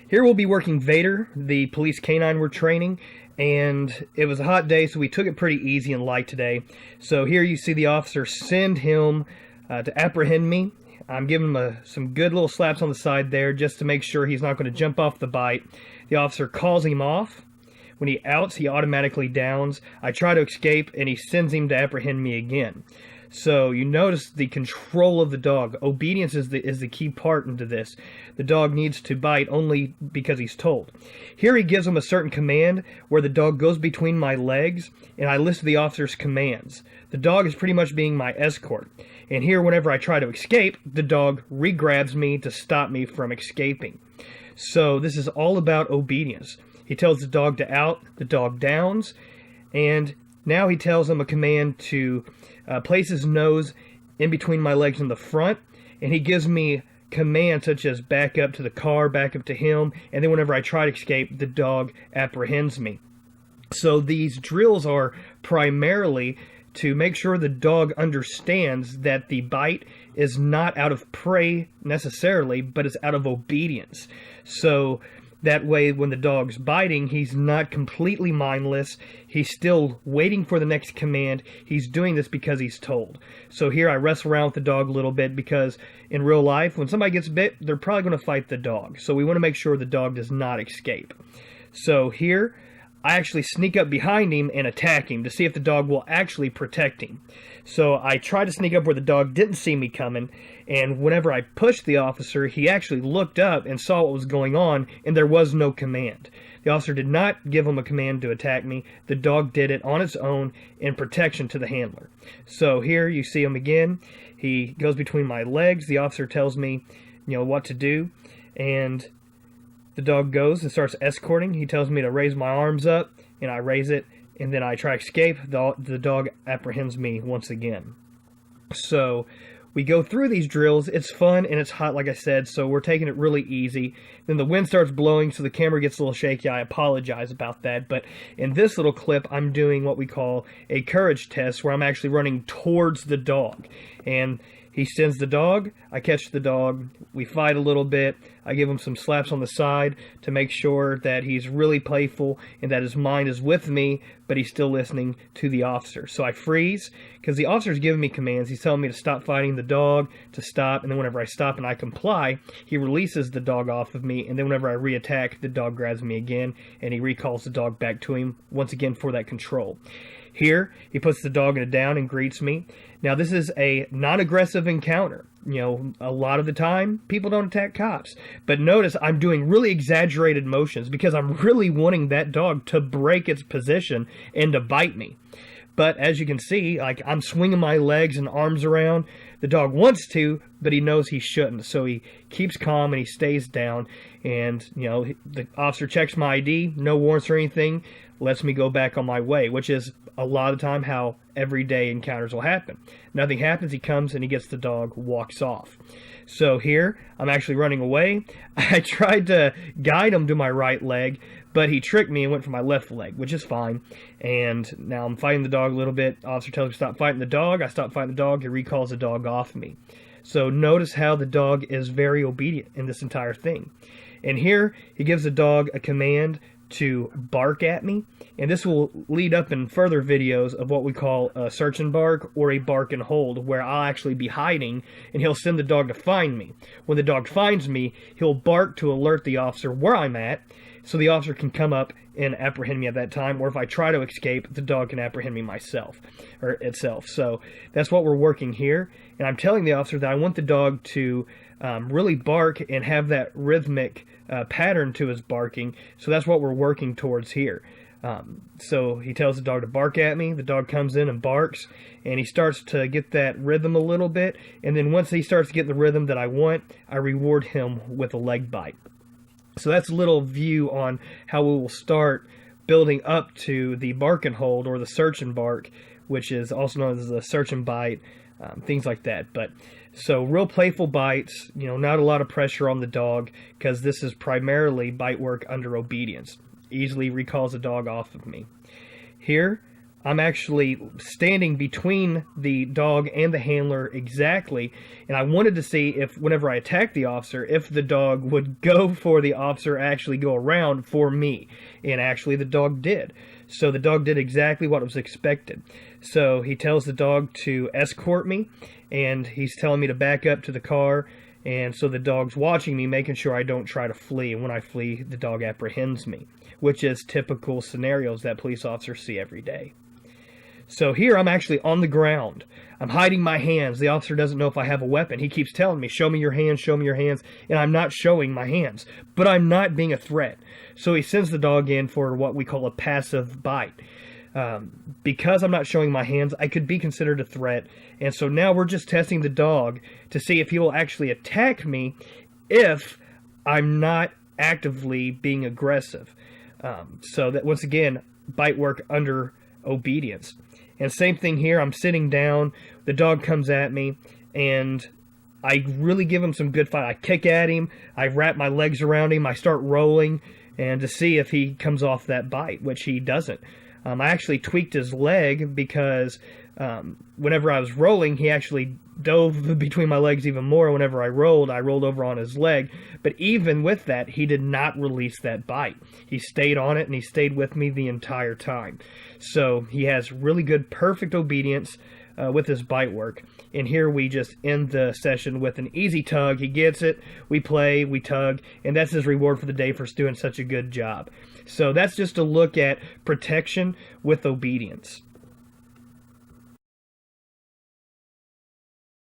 Here we'll be working Vader, the police canine we're training, and it was a hot day, so we took it pretty easy and light today. So here you see the officer send him to apprehend me. I'm giving him some good little slaps on the side there just to make sure he's not going to jump off the bite. The officer calls him off. When he outs, he automatically downs. I try to escape, and he sends him to apprehend me again. So you notice the control of the dog. Obedience is the key part into this. The dog needs to bite only because he's told. Here he gives him a certain command where the dog goes between my legs, and I listen to the officer's commands. The dog is pretty much being my escort. And here, whenever I try to escape, the dog re-grabs me to stop me from escaping. So this is all about obedience. He tells the dog to out, the dog downs, and now he tells him a command to place his nose in between my legs in the front, and he gives me commands such as back up to the car, back up to him, and then whenever I try to escape, the dog apprehends me. So these drills are primarily to make sure the dog understands that the bite is not out of prey necessarily, but it's out of obedience. So that way, when the dog's biting, he's not completely mindless. He's still waiting for the next command. He's doing this because he's told. So here I wrestle around with the dog a little bit because in real life, when somebody gets bit, they're probably going to fight the dog. So we want to make sure the dog does not escape. So here, I actually sneak up behind him and attack him to see if the dog will actually protect him. So I try to sneak up where the dog didn't see me coming, and whenever I pushed the officer, he actually looked up and saw what was going on, and there was no command. The officer did not give him a command to attack me. The dog did it on its own in protection to the handler. So here you see him again. He goes between my legs. The officer tells me, what to do, and the dog goes and starts escorting. He tells me to raise my arms up, and I raise it, and then I try to escape. The dog apprehends me once again. So we go through these drills. It's fun and it's hot, like I said, so we're taking it really easy. Then the wind starts blowing, so the camera gets a little shaky. I apologize about that, but in this little clip, I'm doing what we call a courage test, where I'm actually running towards the dog. And he sends the dog, I catch the dog, we fight a little bit, I give him some slaps on the side to make sure that he's really playful and that his mind is with me, but he's still listening to the officer. So I freeze, because the officer's giving me commands. He's telling me to stop fighting the dog, to stop, and then whenever I stop and I comply, he releases the dog off of me, and then whenever I re-attack, the dog grabs me again, and he recalls the dog back to him, once again for that control. Here, he puts the dog in a down and greets me. Now, this is a non-aggressive encounter. A lot of the time, people don't attack cops. But notice I'm doing really exaggerated motions because I'm really wanting that dog to break its position and to bite me. But as you can see, I'm swinging my legs and arms around. The dog wants to, but he knows he shouldn't. So he keeps calm and he stays down. And, the officer checks my ID, no warrants or anything, lets me go back on my way, which is a lot of the time how everyday encounters will happen. Nothing happens, he comes and he gets the dog, walks off. So here, I'm actually running away. I tried to guide him to my right leg, but he tricked me and went for my left leg, which is fine. And now I'm fighting the dog a little bit. Officer tells me to stop fighting the dog. I stop fighting the dog. He recalls the dog off me. So notice how the dog is very obedient in this entire thing. And here, he gives the dog a command to bark at me, and this will lead up in further videos of what we call a search and bark or a bark and hold, where I'll actually be hiding and he'll send the dog to find me. When the dog finds me, he'll bark to alert the officer where I'm at, so the officer can come up and apprehend me at that time, or if I try to escape, the dog can apprehend me itself. So that's what we're working here, and I'm telling the officer that I want the dog to really bark and have that rhythmic pattern to his barking, so that's what we're working towards here. So he tells the dog to bark at me. The dog comes in and barks, and he starts to get that rhythm a little bit, and then once he starts to get the rhythm that I want, I reward him with a leg bite. So that's a little view on how we will start building up to the bark and hold, or the search and bark, which is also known as the search and bite, things like that. But so real playful bites, not a lot of pressure on the dog, because this is primarily bite work under obedience. Easily recalls the dog off of me. Here, I'm actually standing between the dog and the handler exactly, and I wanted to see if, whenever I attacked the officer, if the dog would go for the officer, actually go around for me, and actually the dog did. So the dog did exactly what was expected. So he tells the dog to escort me, and he's telling me to back up to the car, and so the dog's watching me, making sure I don't try to flee, and when I flee, the dog apprehends me, which is typical scenarios that police officers see every day. So here I'm actually on the ground. I'm hiding my hands. The officer doesn't know if I have a weapon. He keeps telling me, show me your hands, show me your hands, and I'm not showing my hands. But I'm not being a threat. So he sends the dog in for what we call a passive bite. Because I'm not showing my hands, I could be considered a threat. And so now we're just testing the dog to see if he will actually attack me if I'm not actively being aggressive. So that, once again, bite work under obedience. And same thing here, I'm sitting down, the dog comes at me, and I really give him some good fight. I kick at him, I wrap my legs around him, I start rolling, and to see if he comes off that bite, which he doesn't. I actually tweaked his leg because whenever I was rolling, he actually dove between my legs even more. Whenever I rolled over on his leg. But even with that, he did not release that bite. He stayed on it, and he stayed with me the entire time. So he has really good, perfect obedience with his bite work. And here we just end the session with an easy tug. He gets it, we play, we tug, and that's his reward for the day for doing such a good job. So that's just a look at protection with obedience.